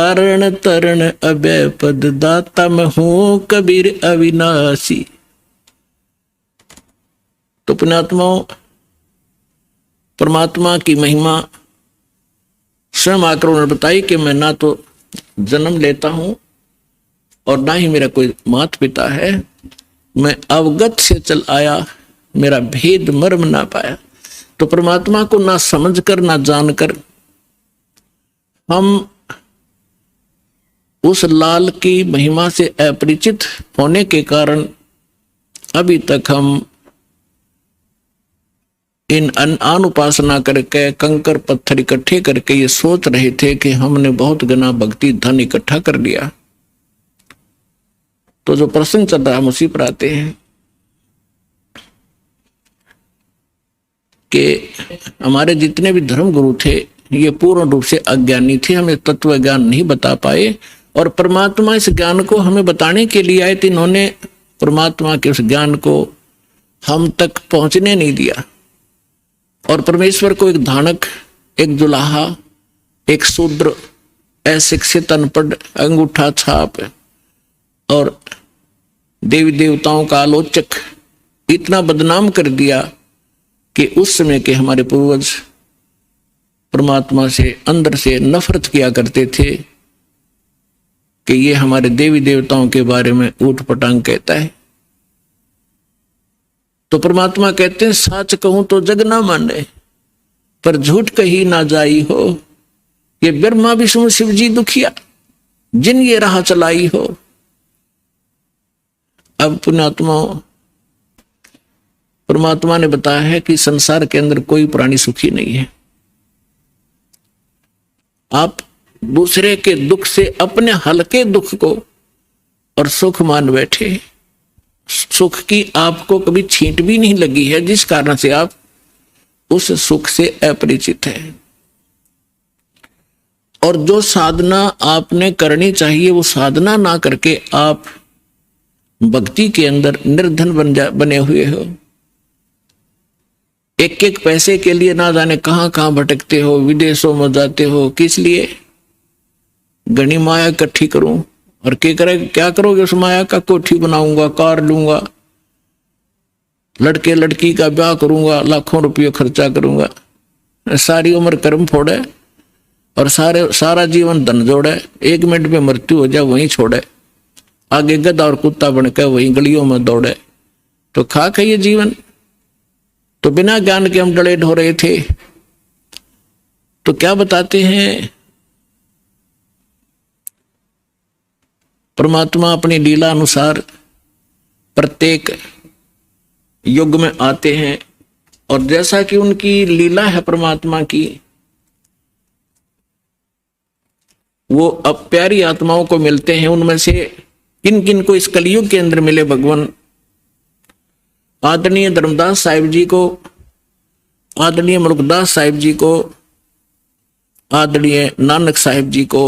कारण तरण अभय पद दाता मैं हूं कबीर अविनाशी। तो पुण्यात्माओं, परमात्मा की महिमा स्वयं आकर उन्होंने बताई कि मैं ना तो जन्म लेता हूं और ना ही मेरा कोई माता पिता है, मैं अवगत से चल आया, मेरा भेद मर्म ना पाया। तो परमात्मा को ना समझकर ना जानकर हम उस लाल की महिमा से अपरिचित होने के कारण अभी तक हम इन अन उपासना करके कंकर पत्थर इकट्ठे करके ये सोच रहे थे कि हमने बहुत घना भक्ति धन इकट्ठा कर लिया। तो जो प्रसंग चल रहा है हम उसी पर आते हैं कि हमारे जितने भी धर्म गुरु थे ये पूर्ण रूप से अज्ञानी थे, हमें तत्व ज्ञान नहीं बता पाए और परमात्मा इस ज्ञान को हमें बताने के लिए आए थे। इन्होंने परमात्मा के उस ज्ञान को हम तक पहुंचने नहीं दिया और परमेश्वर को एक धानक, एक दुलाहा, एक शूद्र, अशिक्षित, अनपढ़, अंगूठा छाप और देवी देवताओं का आलोचक इतना बदनाम कर दिया कि उस समय के हमारे पूर्वज परमात्मा से अंदर से नफरत किया करते थे कि ये हमारे देवी देवताओं के बारे में ऊट पटांग कहता है। तो परमात्मा कहते हैं सच कहूं तो जग ना माने, पर झूठ कही ना जाई हो, ये ब्रह्मा विष्णु शिव जी दुखिया जिन ये राह चलाई हो। अब पुण्यात्मा, परमात्मा ने बताया है कि संसार के अंदर कोई प्राणी सुखी नहीं है। आप दूसरे के दुख से अपने हल्के दुख को और सुख मान बैठे, सुख की आपको कभी छींट भी नहीं लगी है, जिस कारण से आप उस सुख से अपरिचित हैं। और जो साधना आपने करनी चाहिए वो साधना ना करके आप भक्ति के अंदर निर्धन बने हुए हो। एक एक पैसे के लिए ना जाने कहां कहां भटकते हो, विदेशों में जाते हो, किस लिए? घनी माया इकट्ठी करूं और क्या करोगे उस माया का? कोठी बनाऊंगा, कार लूंगा, लड़के लड़की का ब्याह करूंगा, लाखों रुपये खर्चा करूंगा, सारी उम्र कर्म फोड़े और सारा जीवन धन जोड़े, 1 मिनट में मृत्यु हो जाए वहीं छोड़े, आगे गधा और कुत्ता बनकर वहीं गलियों में दौड़े, तो खाक है ये जीवन। तो बिना ज्ञान के हम डले ढो रहे थे। तो क्या बताते हैं परमात्मा अपनी लीला अनुसार प्रत्येक युग में आते हैं और जैसा कि उनकी लीला है परमात्मा की, वो अब प्यारी आत्माओं को मिलते हैं। उनमें से किन किन को इस कलयुग के अंदर मिले भगवान? आदरणीय धर्मदास साहिब जी को, आदरणीय मुल्कदास साहिब जी को, आदरणीय नानक साहिब जी को,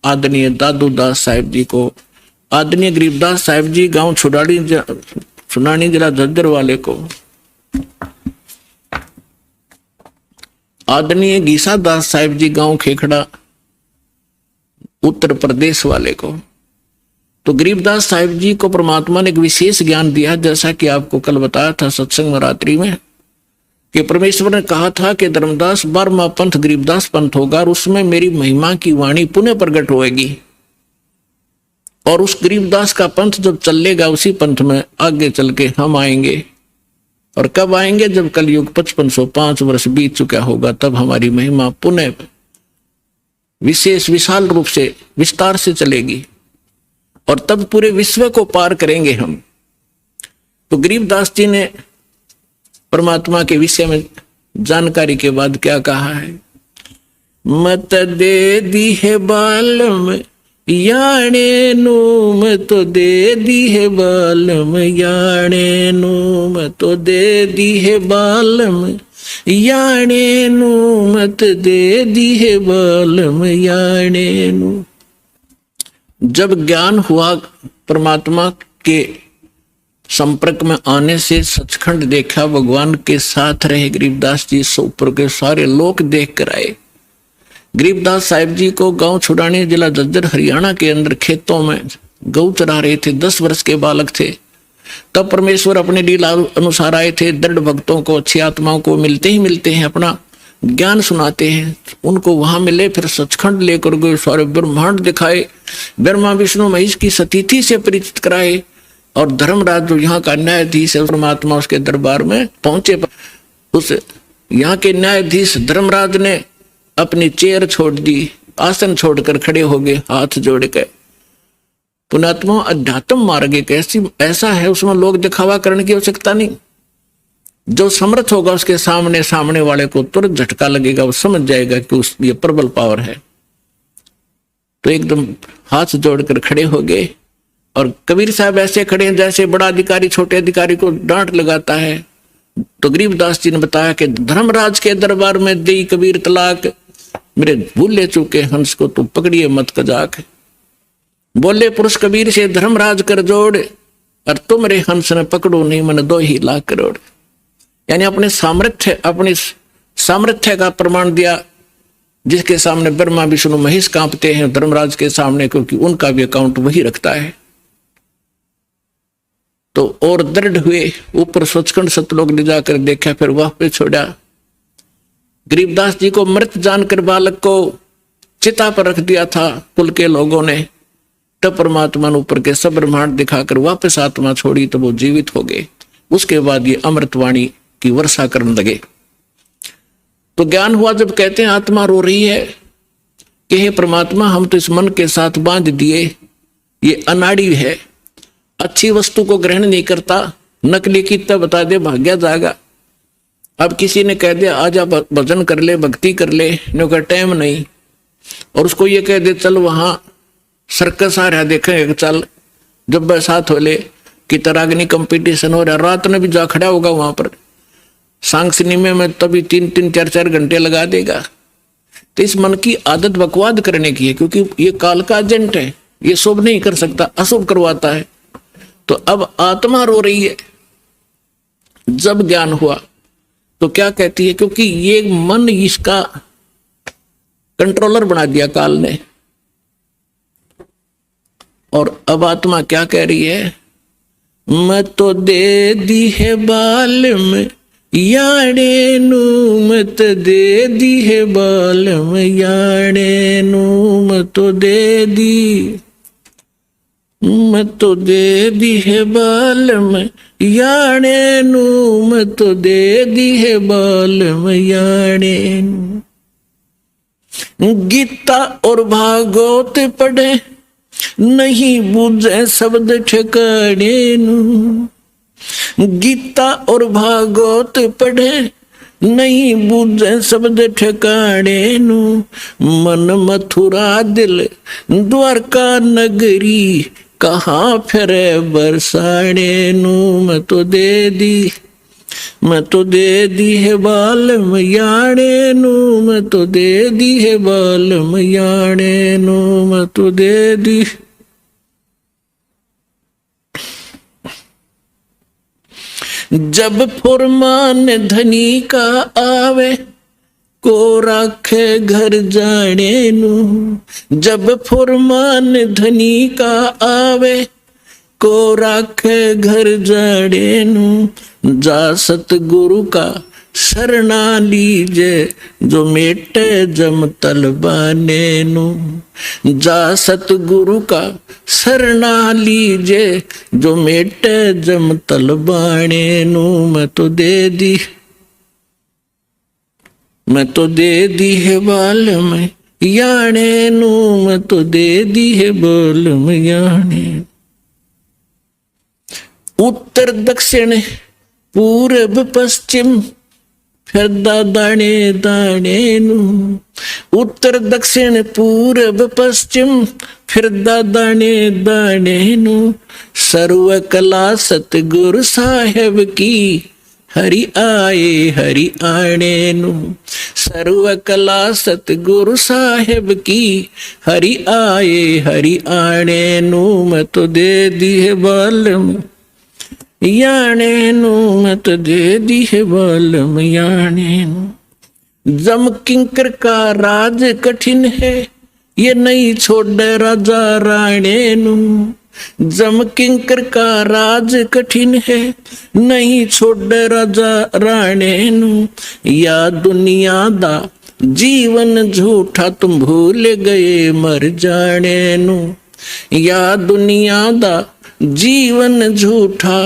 आदरणीय दादू दास साहिब जी को, आदरणीय गरीबदास साहिब जी गांव सुनानी जिला झज्जर वाले को, आदरणीय गीसा दास साहिब जी गांव खेखड़ा उत्तर प्रदेश वाले को। तो गरीबदास साहिब जी को परमात्मा ने एक विशेष ज्ञान दिया, जैसा कि आपको कल बताया था सत्संग रात्रि में कि परमेश्वर ने कहा था कि धर्मदास 12वां पंथ गरीबदास पंथ होगा और उसमें मेरी महिमा की वाणी पुनः प्रकट होएगी और उस गरीबदास का पंथ जब चलेगा उसी पंथ में आगे चल के हम आएंगे। और कब आएंगे? जब कलयुग 5505 वर्ष बीत चुका होगा, तब हमारी महिमा पुनः विशेष विशाल रूप से विस्तार से चलेगी और तब पूरे विश्व को पार करेंगे हम। तो गरीबदास जी ने परमात्मा के विषय में जानकारी के बाद क्या कहा है? मत दे दी है बालम याने नू, मैं तो दे दी है बालम याने नू, मैं तो दे दी है बालम याने नू, मत दे दी है बालम याने नू। जब ज्ञान हुआ परमात्मा के संपर्क में आने से, सचखंड देखा, भगवान के साथ रहे गरीबदास जी, ऊपर के सारे लोक देख कर आए गरीबदास साहिब जी को गांव छुड़ाने जिला झज्जर हरियाणा के अंदर खेतों में गऊ चरा रहे थे, 10 वर्ष के बालक थे। तब परमेश्वर अपने लीला अनुसार आए थे। दृढ़ भक्तों को, अच्छी आत्माओं को मिलते हैं, अपना ज्ञान सुनाते हैं। उनको वहां मिले, फिर सचखंड लेकर गए, सारे ब्रह्मांड दिखाए, ब्रह्मा विष्णु महेश की सतीथि से परिचित कराए। और धर्मराज जो यहाँ का न्यायाधीश है, परमात्मा उसके दरबार में पहुंचे। उस यहाँ के न्यायाधीश धर्मराज ने अपनी चेयर छोड़ दी, आसन छोड़कर खड़े हो गए, हाथ जोड़ के। पुण्यात्मा, अध्यात्म मार्ग एक ऐसा है, उसमें लोग दिखावा करने की आवश्यकता नहीं। जो समर्थ होगा उसके सामने वाले को तुरंत झटका लगेगा, वो समझ जाएगा कि ये प्रबल पावर है। तो एकदम हाथ जोड़कर खड़े हो गए। और कबीर साहब ऐसे खड़े हैं जैसे बड़ा अधिकारी छोटे अधिकारी को डांट लगाता है। तो गरीबदास जी ने बताया कि धर्मराज के दरबार में दी कबीर तलाक, मेरे भूले चुके हंस को तू पकड़िए मत कजाक। बोले पुरुष कबीर से धर्मराज कर जोड़, और तुम रे हंस ने पकड़ो नहीं मन 2 ही लाख करोड़। यानी अपने सामर्थ्य का प्रमाण दिया, जिसके सामने ब्रह्मा विष्णु महेश कांपते हैं धर्मराज के सामने, क्योंकि उनका भी अकाउंट वही रखता है। तो और दृढ़ हुए, ऊपर सचखंड सतलोक ले जाकर देखा, फिर वह पे छोड़ा। गरीबदास जी को मृत जानकर बालक को चिता पर रख दिया था कुल के लोगों ने। तब परमात्मा ने ऊपर के सब ब्रह्मांड दिखाकर वापस आत्मा छोड़ी, तो वो जीवित हो गए। उसके बाद ये अमृतवाणी की वर्षा करने लगे। तो ज्ञान हुआ जब कहते हैं आत्मा रो रही है कि हे परमात्मा, हम तो इस मन के साथ बांध दिए, ये अनाड़ी है, अच्छी वस्तु को ग्रहण नहीं करता, नकली की तब बता दे भाग्या जाएगा। अब किसी ने कह दिया आजा भजन कर ले, भक्ति कर ले, न टाइम नहीं, और उसको ये कह दे चल वहां सर्कस आ रहा देखेंगे, चल जब बरसात हो ले कि तरागनी कंपटीशन हो रहा, रात में भी जा खड़ा होगा वहां पर सांग सिनेमा में, तभी 3-3, 4-4 घंटे लगा देगा। तो इस मन की आदत बकवाद करने की है, क्योंकि ये काल का एजेंट है, ये शुभ नहीं कर सकता, अशुभ करवाता है। तो अब आत्मा रो रही है। जब ज्ञान हुआ तो क्या कहती है, क्योंकि ये मन इसका कंट्रोलर बना दिया काल ने। और अब आत्मा क्या कह रही है, मैं तो दे दी है बाल में याड़े नू, मत दे दी है बाल में याड़े नू, मैं तो दे दी, मैं तो दे दी है बाल में याड़े नू, मैं तो दे दी है बाल में याड़े नू। गीता और भागवत पढ़े नहीं बूझे शब्द ठिकाने नू, गीता और भागवत पढ़े नहीं बूझे शब्द ठिकाने नू, मन मथुरा दिल द्वारका नगरी, कहाँ फिरे बरसाने नू, मैं तो दे दी, मैं तो दे दी है बाल मयाणे नू, मैं तो दे दी है बाल मयाणे नू, मैं तो दे दी। जब फुरमान धनी का आवे को राखे घर जाने नू, जब फुरमान धनी का आवे को राखे घर जाने नू, जा सतगुरु का शरणा लीजे जो मेटे जम तलबाने नू, जा सतगुरु का शरणा लीजे जो मेटे जम तलबाने नू, मैं तो दे दी, मैं तो दे दी है बाल में याने नू, मैं तो दे दी है बाल में याने। उत्तर दक्षिण पूरब पश्चिम फिरदा दाने दाने नू, उत्तर दक्षिण पूरब पश्चिम फिरदा दाने दाने नू, सर्व कला सतगुरु साहेब की हरि आए हरि आने नू, सर्व कला सतगुरु साहेब की हरि आए हरि आने नू, मैं तो दे दी है बाल में याने नू, मैं तो दे दी है बाल में याने नू। जम किंकर का राज कठिन है, ये नहीं छोड़ राजा राणे नू। जम किंकर का राज कठिन है, नहीं छोड़ राजा राणे नू। या दुनिया दा जीवन झूठा, तुम भूल गए मर जाने नू। या दुनिया दा जीवन झूठा,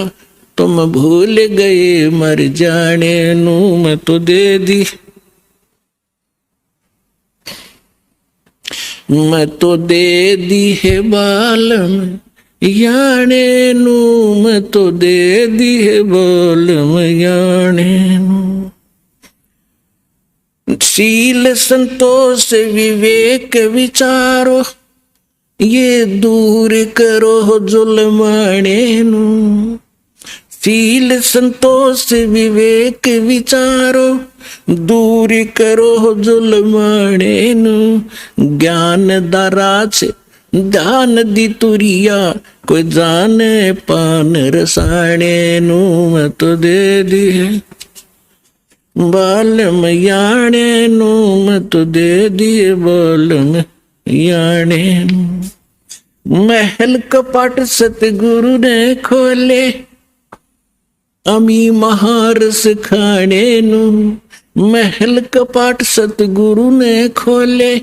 तुम भूल गए मर जाने नू। मैं तो दे दी, मैं तो दे दी है बालम याने नू। मैं तो दे दी है बालम याने नू। शील संतोष विवेक विचारो, ये दूर करो जुल्माने नू। शील संतोष विवेक विचारो, दूर करो जुल्माने नू। ज्ञान दराज ध्यान दी तुरिया, कोई जाने पान रसाने नू। मैं तो दे दी है बालम याने नू। मैं तो दे दी बालम याने नू। महल कपाट सतगुरु ने खोले, अमी महारस खाने नू। महल कपाट सतगुरु ने खोले,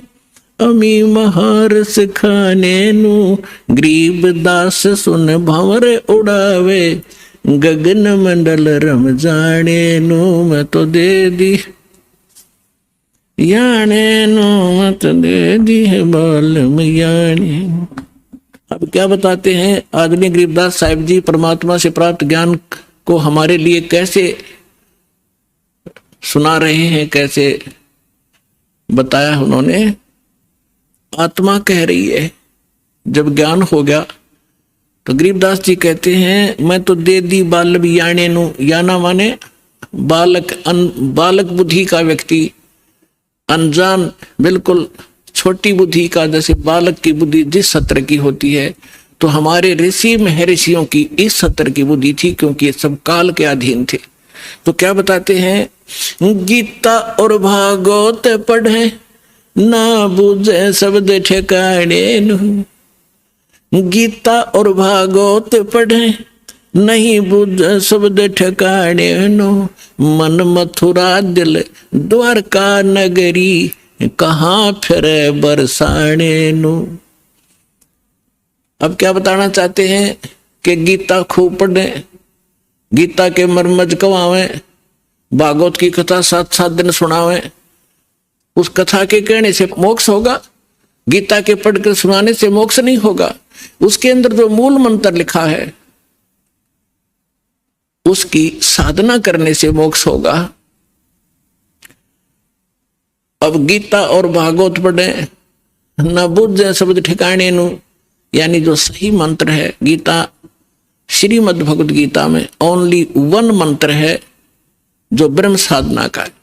अमी महारस खाने नू। गरीब दास सुन भंवर उड़ावे, गगन मंडल रम जाने नू। मैं तो दे दी याने नू। मैं तो दे दी है बालम याने। अब क्या बताते हैं आदरणीय गरीबदास साहिब जी परमात्मा से प्राप्त ज्ञान को हमारे लिए कैसे सुना रहे हैं, कैसे बताया उन्होंने। आत्मा कह रही है जब ज्ञान हो गया तो गरीबदास जी कहते हैं मैं तो दे दी बालम याने नू। याना माने बालक, बालक बुद्धि का व्यक्ति, अनजान बिल्कुल छोटी बुद्धि का, जैसे बालक की बुद्धि जिस सत्र की होती है, तो हमारे ऋषि महर्षियों की इस सत्र की बुद्धि थी, क्योंकि ये सब काल के अधीन थे। तो क्या बताते हैं, गीता और भागवत पढ़े, ना बुझे शब्द ठिकाने नू। गीता और भागवत पढ़े, नहीं बुझे शब्द ठिकाने नो। मन मथुरा दिल द्वारका नगरी, कहाँ फिरे बरसाने नो। अब क्या बताना चाहते हैं कि गीता खूब पढ़े, गीता के मर्मज कवावे, भागवत की कथा 7-7 दिन सुनावे। उस कथा के कहने से मोक्ष होगा, गीता के पढ़कर सुनाने से मोक्ष नहीं होगा। उसके अंदर जो मूल मंत्र लिखा है उसकी साधना करने से मोक्ष होगा। अब गीता और भागवत पढ़े, न बुझे शब्द ठिकाने नु, यानी जो सही मंत्र है, गीता श्रीमद् भगवद गीता में ओनली 1 मंत्र है जो ब्रह्म साधना का है।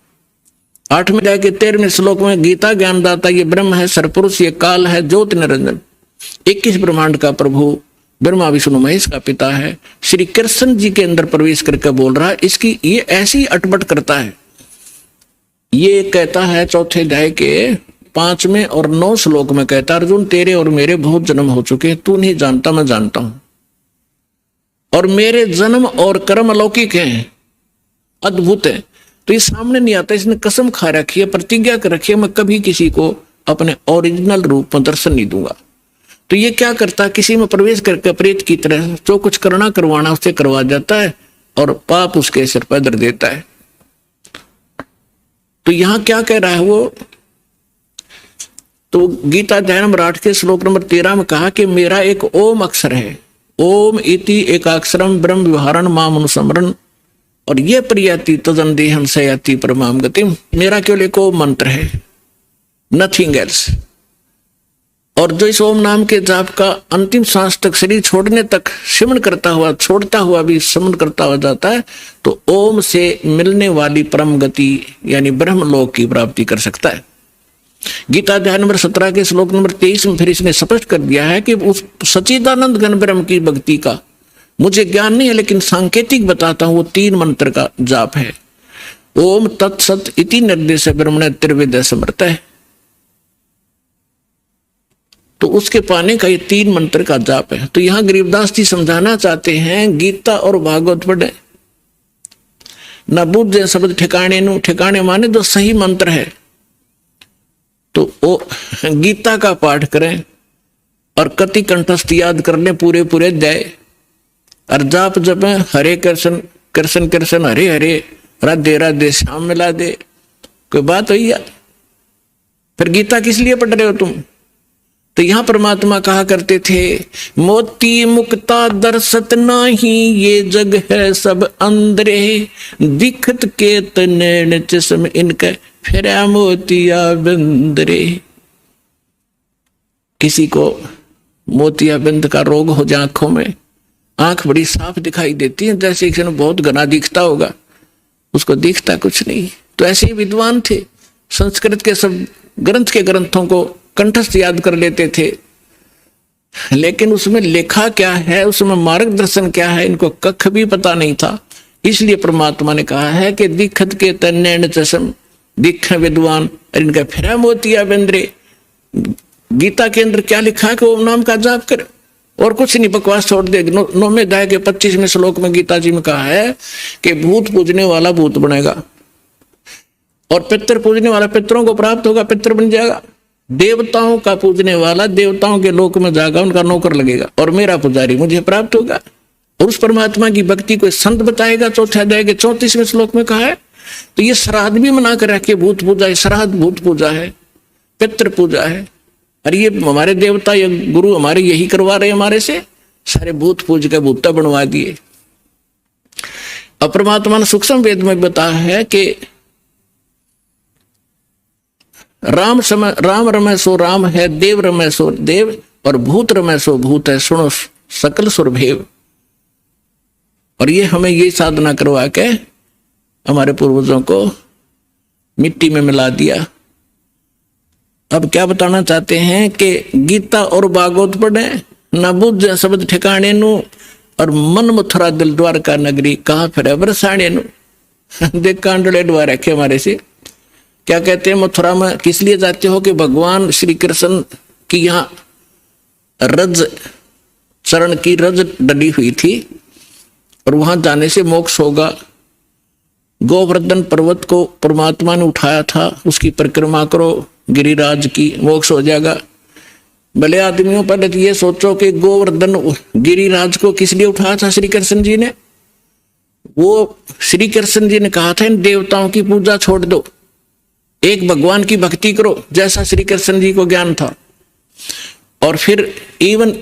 8वें अध्याय के 13वें श्लोक में गीता ज्ञानदाता ये ब्रह्म है, सरपुरुष ये काल है, ज्योति निरंजन 21 ब्रह्मांड का प्रभु ब्रह्मा विष्णु महेश का पिता है, श्री कृष्ण जी के अंदर प्रवेश करके बोल रहा है। इसकी ये ऐसी अटपट करता है। ये कहता है 4थे अध्याय के 5वें और 9 श्लोक में कहता है, अर्जुन तेरे और मेरे बहुत जन्म हो चुके हैं, तू नहीं जानता मैं जानता हूं, और मेरे जन्म और कर्म अलौकिक हैं, अद्भुत है। तो ये सामने नहीं आता। इसने कसम खा रखी है, प्रतिज्ञा कर रखी है, मैं कभी किसी को अपने ओरिजिनल रूप में दर्शन नहीं दूंगा। तो ये क्या करता है, किसी में प्रवेश करके प्रेत की तरह जो कुछ करना करवाना उससे करवा जाता है और पाप उसके सिर पर धर देता है। तो यहां क्या कह रहा है वो, तो गीता अध्याय नंबर 8 के श्लोक नंबर 13 में कहा कि मेरा एक ओम अक्षर है, ओम इति एकाक्षरम ब्रह्म व्यवहारण माम अनुस्मरण, और ये प्रियति तदन देहम सयाति परमाम गतिम। मेरा केवल एक ओम मंत्र है, नथिंग एल्स। और जो इस ओम नाम के जाप का अंतिम सांस तक, शरीर छोड़ने तक सिमरण करता हुआ, छोड़ता हुआ भी सिमरण करता हुआ जाता है, तो ओम से मिलने वाली परम गति यानी ब्रह्मलोक की प्राप्ति कर सकता है। गीता अध्याय नंबर 17 के श्लोक नंबर 23 में फिर इसने स्पष्ट कर दिया है कि उस सच्चिदानंद घन ब्रह्म की भक्ति का मुझे ज्ञान नहीं है, लेकिन सांकेतिक बताता हूं, वो 3 मंत्र का जाप है। ओम तत्सत इति निर्देश ब्रह्मण त्रिवेद समर्थ है। तो उसके पाने का ये 3 मंत्र का जाप है। तो यहां गरीबदास जी समझाना चाहते हैं गीता और भागवत पढ़े न बुझे शब्द ठिकाने नु, ठिकाने माने जो सही मंत्र है। तो वो गीता का पाठ करें और कति कंठस्थ याद कर ले पूरे पूरे अध्याय, और जाप जब हरे कृष्ण कृष्ण कृष्ण हरे हरे राधे राधे श्याम मिला दे, कोई बात हुई है? फिर गीता किस लिए पढ़ रहे हो तुम? तो यहां परमात्मा कहा करते थे मोती मुक्ता दर्शत नाही, ये जग है सब अंदरे, दिखत के तनैन चश्म इनके फिरा मोतिया बिंदरे। किसी को मोतिया बिंद का रोग हो जाए आंखों में, आंख बड़ी साफ दिखाई देती है, जैसे किसी ने बहुत घना दिखता होगा, उसको दिखता कुछ नहीं। तो ऐसे ही विद्वान थे, संस्कृत के सब ग्रंथ के ग्रंथों को कंठस्थ याद कर लेते थे, लेकिन उसमें लिखा क्या है, उसमें मार्गदर्शन क्या है, इनको कख भी पता नहीं था। इसलिए परमात्मा ने कहा है कि दिखत के तन्नैन चश्म, दिख विद्वान इनका फिरा मोतिया बिंद्रे। गीता के अंदर क्या लिखा है कि ओम नाम का जाप कर, और कुछ नहीं, बकवास छोड़ दे। 9वें अध्याय के 25वें श्लोक में गीता जी में कहा है कि भूत पूजने वाला भूत बनेगा, और पितर पूजने वाला पितरों को प्राप्त होगा, पितर बन जाएगा। देवताओं का पूजने वाला देवताओं के लोक में जाएगा, उनका नौकर लगेगा, और मेरा पुजारी मुझे प्राप्त होगा। और उस परमात्मा की भक्ति को संत बताएगा। 4 अध्याय के 34वें श्लोक में कहा है। तो ये श्राद्ध भी मना कर रखे, भूत पूजा है, श्राद्ध भूत पूजा है, पितृ पूजा है। अरे ये हमारे देवता ये गुरु हमारे यही करवा रहे, हमारे से सारे भूत पूज के भूता बनवा दिए। अब परमात्मा ने सूक्ष्म वेद में बताया है कि राम रमय सो राम है, देव रमय सो देव, और भूत रमय सो भूत है, सुनो सकल सुरभेव। और ये हमें ये साधना करवा के हमारे पूर्वजों को मिट्टी में मिला दिया। अब क्या बताना चाहते हैं कि गीता और भागवत पढ़े न बुझ शब्द ठिकाने नु, और मन मथुरा दिल द्वारका नगरी, कहाँ फिर बरसाने नु। देख कांडले द्वार रखे हमारे से। क्या कहते हैं मथुरा में किस लिए जाते हो? कि भगवान श्री कृष्ण की यहाँ रज चरण की रज डली हुई थी, और वहां जाने से मोक्ष होगा। गोवर्धन पर्वत को परमात्मा ने उठाया था, उसकी परिक्रमा करो गिरिराज की, मोक्ष हो जाएगा। भले आदमियों पर ये सोचो कि गोवर्धन गिरिराज को किस लिए उठाया था श्री कृष्ण जी ने? वो श्री कृष्ण जी ने कहा था इन देवताओं की पूजा छोड़ दो, एक भगवान की भक्ति करो, जैसा श्री कृष्ण जी को ज्ञान था। और फिर इवन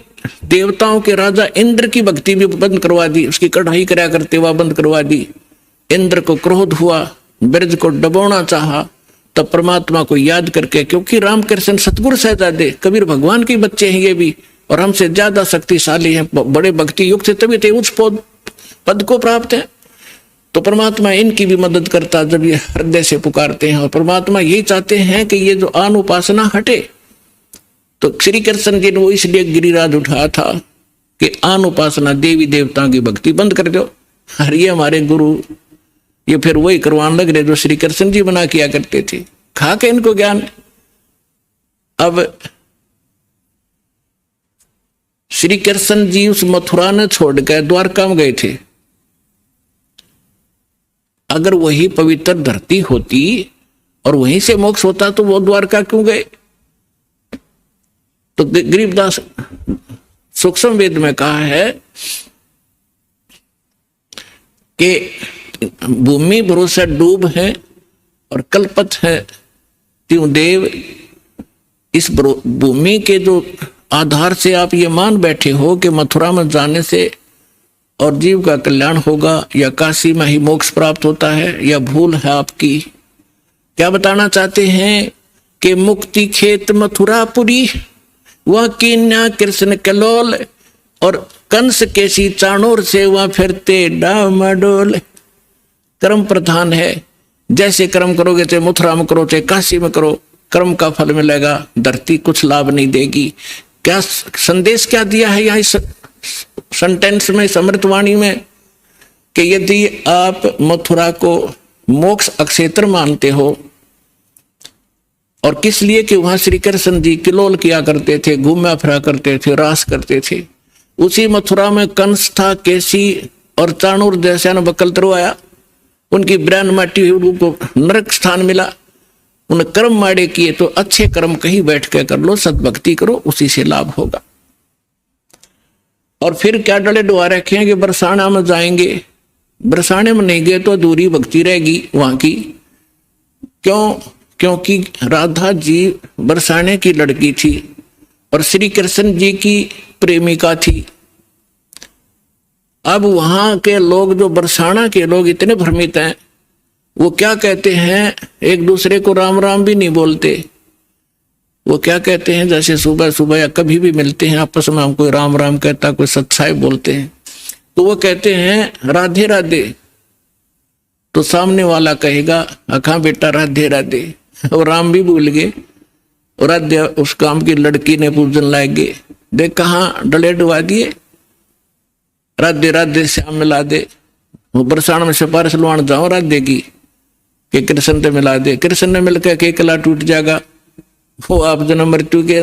देवताओं के राजा इंद्र की भक्ति भी बंद करवा दी, उसकी कढ़ाई कराया करते हुआ बंद करवा दी। इंद्र को क्रोध हुआ, ब्रज को डबोना चाहा, तब परमात्मा को याद करके, क्योंकि रामकृष्ण सतगुरु सहजादे कबीर भगवान के बच्चे हैं ये भी, और हमसे ज्यादा शक्तिशाली हैं, बड़े भक्ति युक्त, तभी तो उच्च पद को प्राप्त है। तो परमात्मा इनकी भी मदद करता जब ये हृदय से पुकारते हैं। और परमात्मा यही चाहते हैं कि ये जो आन उपासना हटे। तो श्री कृष्ण जी ने वो इसलिए गिरिराज उठाया था कि आन उपासना देवी देवताओं की भक्ति बंद कर दो। और ये हमारे गुरु ये फिर वही करवाने लग रहे जो श्री कृष्ण जी बना किया करते थे, खा के इनको ज्ञान। अब श्री कृष्ण जी उस मथुरा ने छोड़कर द्वारका में गए थे। अगर वही पवित्र धरती होती और वहीं से मोक्ष होता तो वो द्वारका क्यों गए? तो गरीबदास सूक्ष्म वेद में कहा है कि भूमि भरोसा डूब है और कल्पत है त्यों देव। इस भूमि के जो आधार से आप ये मान बैठे हो कि मथुरा में जाने से और जीव का कल्याण होगा, या काशी में ही मोक्ष प्राप्त होता है, या भूल है आपकी। क्या बताना चाहते हैं कि मुक्ति खेत मथुरापुरी, वह कीन्या कृष्ण कलोल, और कंस के सी चाणोर से वह फिरते डामाडोल। कर्म प्रधान है, जैसे कर्म करोगे चाहे मथुरा में करो चाहे काशी में करो, कर्म का फल मिलेगा, धरती कुछ लाभ नहीं देगी। क्या संदेश क्या दिया है यहाँ इस सेंटेंस में, समृतवाणी में, कि यदि आप मथुरा को मोक्ष अक्षेत्र मानते हो, और किस लिए कि वहां श्री कृष्ण जी किलोल किया करते थे, घूमा फिरा करते थे, रास करते थे। उसी मथुरा में कंस था, केसी और चाणूर जैसा न बकलतरु आया, उनकी ब्रांड माटी हुई, उनको नरक स्थान मिला। उन कर्म माड़े किए तो अच्छे कर्म कहीं बैठ के कर लो, सद्भक्ति करो, उसी से लाभ होगा। और फिर क्या डले डुआ रखे हैं कि बरसाना में जाएंगे, बरसाने में नहीं गए तो अधूरी भक्ति रहेगी वहां की। क्यों? क्योंकि राधा जी बरसाने की लड़की थी और श्री कृष्ण जी की प्रेमिका थी। अब वहां के लोग, जो बरसाना के लोग इतने भ्रमित हैं, वो क्या कहते हैं, एक दूसरे को राम राम भी नहीं बोलते। वो क्या कहते हैं, जैसे सुबह सुबह या कभी भी मिलते हैं आपस में, हम कोई राम राम कहता, कोई सत्साई बोलते हैं, तो वो कहते हैं राधे राधे, तो सामने वाला कहेगा अखा बेटा राधे राधे, और राम भी भूल गए, और राधे उस काम की लड़की ने पूजन लाए गए, देख कहाँ डले डुबा दिए, राधे राधे श्याम मिला दे। वो बरसाना में सिफारिश लुआन जाओ राधे की कि कृष्ण से मिला दे, कृष्ण ने मिलकर के कला टूट जाएगा, वो आप जन्म मृत्यु के